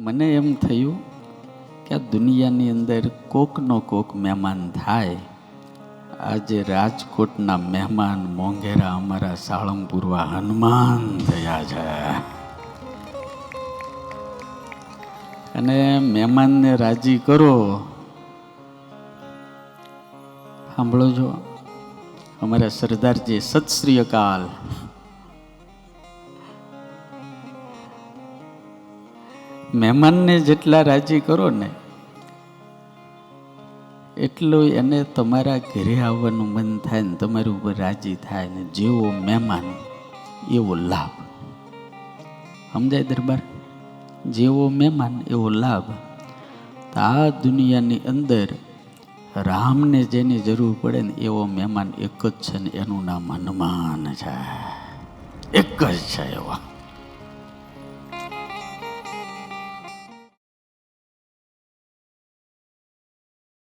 મને એમ થયું કે આ દુનિયાની અંદર કોકનો કોક મહેમાન થાય. આજે રાજકોટના મહેમાન મોંઘેરા અમારા સાળંગપુરવા હનુમાન થયા છે. અને મહેમાનને રાજી કરો. સાંભળો છો, અમારા સરદારજી સત શ્રી અકાલ. મહેમાનને જેટલા રાજી કરો ને એટલું એને તમારા ઘરે આવવાનું મન થાય ને તમારી ઉપર રાજી થાય ને. જેવો મહેમાન એવો લાભ. સમજાય દરબાર? જેવો મહેમાન એવો લાભ. તો આ દુનિયાની અંદર રામને જેની જરૂર પડે ને એવો મહેમાન એક જ છે ને એનું નામ હનુમાન છે. એક જ છે એવા.